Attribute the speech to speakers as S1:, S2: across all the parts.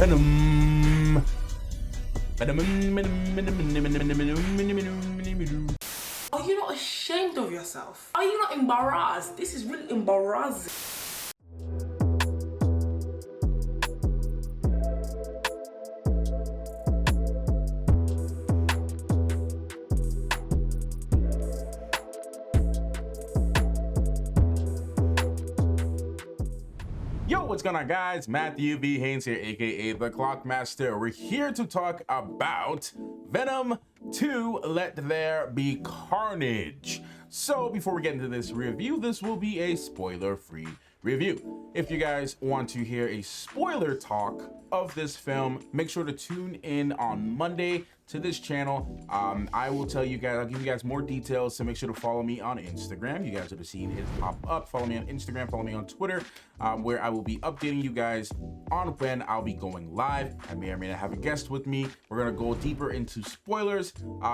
S1: Venom.
S2: Are you not ashamed of yourself? Are you not embarrassed? This is really embarrassing.
S1: Yo, what's going on, guys? Matthew V. Haynes here, aka the Clockmaster. We're here to talk about Venom 2 Let There Be Carnage. So before we get into this review, this will be a spoiler-free review. If you guys want to hear a spoiler talk of this film, make sure to tune in on Monday to this channel. I will tell you guys, I'll give you guys more details, so make sure to follow me on Instagram. You guys would have seen it pop up. Follow me on Instagram, follow me on Twitter, where I will be updating you guys on when I'll be going live. I may or may not have a guest with me. We're gonna go deeper into spoilers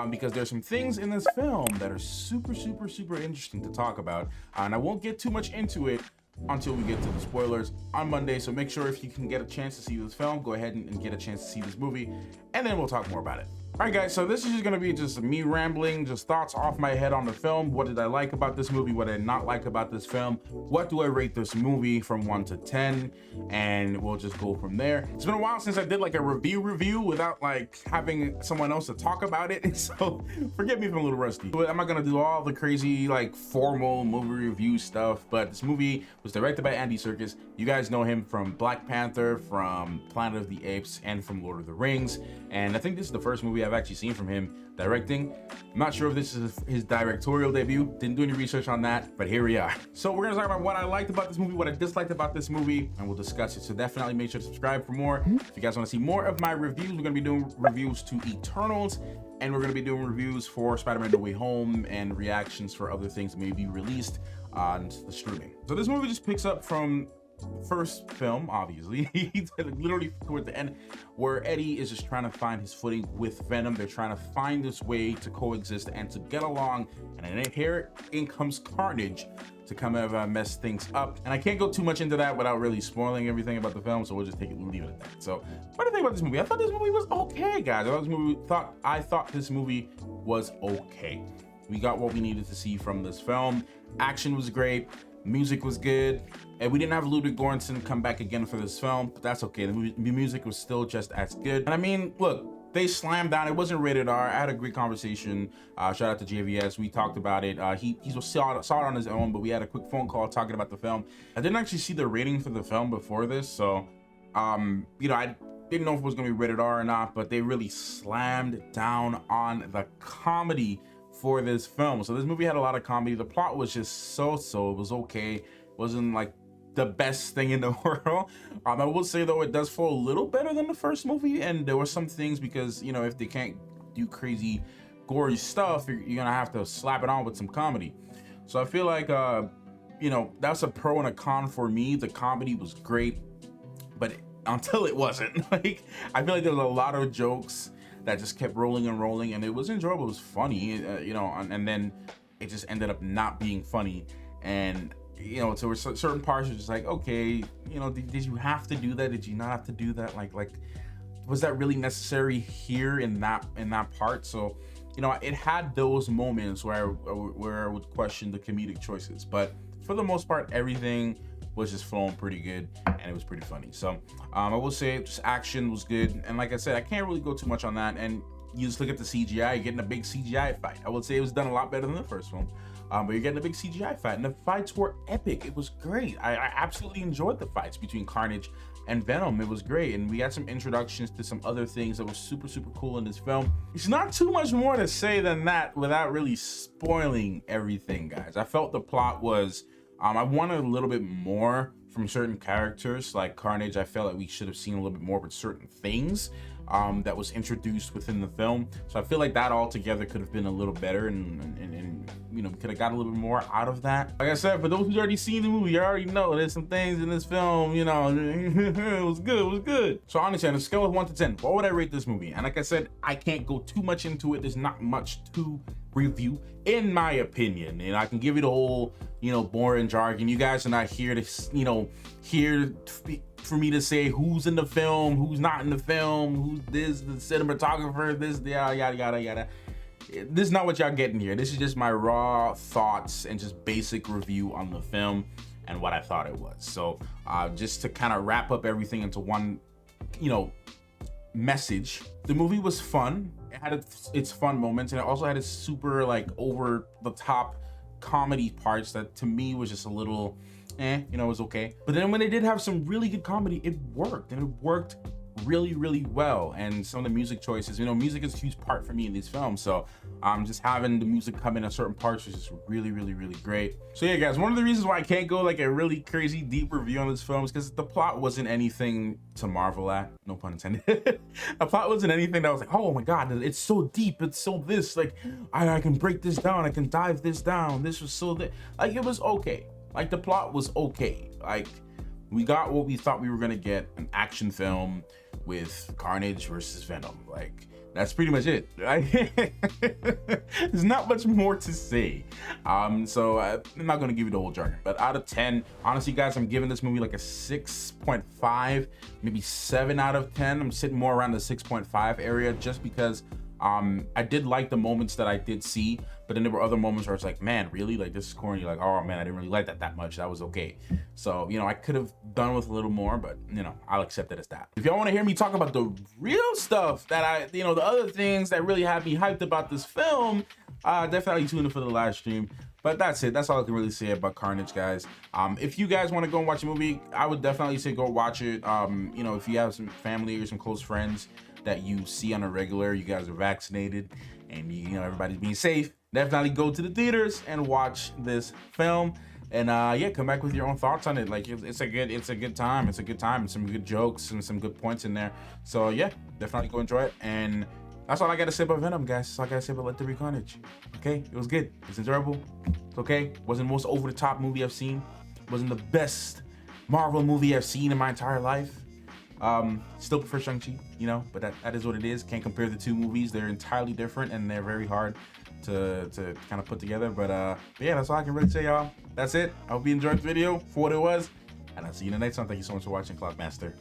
S1: because there's some things in this film that are super interesting to talk about, and I won't get too much into it until we get to the spoilers on Monday. So make sure, if you can get a chance to see this film, go ahead and get a chance to see this movie, and then we'll talk more about it. All right, guys, so this is just gonna be just me rambling, just thoughts off my head on the film. What did I like about this movie? What did I not like about this film? What do I rate this movie from 1 to 10? And we'll just go from there. It's been a while since I did like a review without like having someone else to talk about it. So forgive me if I'm a little rusty. But I'm not gonna do all the crazy like formal movie review stuff, but this movie was directed by Andy Serkis. You guys know him from Black Panther, from Planet of the Apes, and from Lord of the Rings. And I think this is the first movie I've actually seen from him directing. I'm not sure if this is his directorial debut. Didn't do any research on that, but here we are. So we're gonna talk about what I liked about this movie, what I disliked about this movie, and we'll discuss it. So definitely make sure to subscribe for more. If you guys want to see more of my reviews, we're gonna be doing reviews to Eternals, and we're gonna be doing reviews for Spider-Man No Way Home and reactions for other things that may be released on the streaming. So this movie just picks up from first film, obviously, literally toward the end, where Eddie is just trying to find his footing with Venom. They're trying to find this way to coexist and to get along, and then here in comes Carnage to come and mess things up. And I can't go too much into that without really spoiling everything about the film, so we'll just take it and leave it at that. So what do you think about this movie? I thought this movie was okay, guys. I thought this movie was okay. We got what we needed to see from this film. Action was great. Music was good, and we didn't have Ludwig Göransson come back again for this film, but that's okay. The music was still just as good. And I mean, look, they slammed down. It wasn't rated R. I had a great conversation. Shout out to JVS. We talked about it. He saw it on his own, but we had a quick phone call talking about the film. I didn't actually see the rating for the film before this, so you know, I didn't know if it was gonna be rated R or not, but they really slammed down on the comedy for this film. So this movie had a lot of comedy. The plot was just so-so. It was okay. It wasn't like the best thing in the world. I will say though, it does flow a little better than the first movie, and there were some things, because you know, if they can't do crazy gory stuff, you're gonna have to slap it on with some comedy. So I feel like you know, that's a pro and a con for me. The comedy was great, but until it wasn't. Like, I feel like there was a lot of jokes that just kept rolling and rolling, and it was enjoyable. It was funny, you know, and then it just ended up not being funny. And you know, so certain parts are just like, okay, you know, did you have to do that? Did you not have to do that? Like was that really necessary here in that part? So you know, it had those moments where I would question the comedic choices, but for the most part, everything was just flowing pretty good, and it was pretty funny. So I will say just action was good, and like I said, I can't really go too much on that. And you just look at the CGI, you're getting a big CGI fight. I would say it was done a lot better than the first one, but you're getting a big CGI fight, and the fights were epic. It was great. I absolutely enjoyed the fights between Carnage and Venom. It was great, and we had some introductions to some other things that were super cool in this film. It's not too much more to say than that without really spoiling everything, guys. I felt the plot was I wanted a little bit more from certain characters. Like Carnage, I felt like we should have seen a little bit more with certain things that was introduced within the film. So I feel like that all together could have been a little better, and you know, we could have got a little bit more out of that. Like I said, for those who've already seen the movie, you already know there's some things in this film, you know, it was good. So honestly, on a scale of 1 to 10, what would I rate this movie? And like I said, I can't go too much into it. There's not much to review, in my opinion, and I can give you the whole, you know, boring jargon. You guys are not here to, you know, for me to say who's in the film, who's not in the film, who's this, the cinematographer, this, yada, yada, yada, yada. This is not what y'all getting here. This is just my raw thoughts and just basic review on the film and what I thought it was. So just to kind of wrap up everything into one, you know, message. The movie was fun. It had its fun moments, and it also had its super like over the top comedy parts that to me was just a little you know, it was okay. But then when they did have some really good comedy, it worked, and it worked really, really well. And some of the music choices, you know, music is a huge part for me in these films, so just having the music come in at certain parts was just really, really, really great. So yeah, guys, one of the reasons why I can't go like a really crazy deep review on this film is because the plot wasn't anything to marvel at, no pun intended. The plot wasn't anything that was like, oh my god, it's so deep, it's so this, like I can break this down, I can dive this down, this was so like, it was okay. Like, the plot was okay. Like, we got what we thought we were gonna get, an action film with Carnage versus Venom. Like, that's pretty much it. There's not much more to say. So I'm not gonna give you the whole jargon, but out of 10, honestly, guys, I'm giving this movie like a 6.5, maybe 7 out of 10. I'm sitting more around the 6.5 area just because I did like the moments that I did see, but then there were other moments where it's like, man, really? Like, this is corny. Like, oh man, I didn't really like that much. That was okay. So, you know, I could have done with a little more, but you know, I'll accept it as that. If y'all want to hear me talk about the real stuff that you know, the other things that really had me hyped about this film, definitely tune in for the live stream. But that's it. That's all I can really say about Carnage, guys. If you guys want to go and watch a movie, I would definitely say go watch it. You know, if you have some family or some close friends that you see on a regular, you guys are vaccinated, and you know, everybody's being safe, definitely go to the theaters and watch this film. And yeah, come back with your own thoughts on it. Like, it's a good time. It's a good time, and some good jokes and some good points in there. So yeah, definitely go enjoy it. And that's all I gotta say about Venom, guys. That's all I gotta say about Let There Be Carnage. Okay, it was good. It's enjoyable. It's okay. Wasn't the most over the top movie I've seen. Wasn't the best Marvel movie I've seen in my entire life. Still prefer Shang-Chi, you know, but that is what it is. Can't compare the two movies. They're entirely different, and they're very hard to kind of put together. But yeah, that's all I can really say, y'all. That's it. I hope you enjoyed the video for what it was, and I'll see you in the next one. Thank you so much for watching, Clockmaster.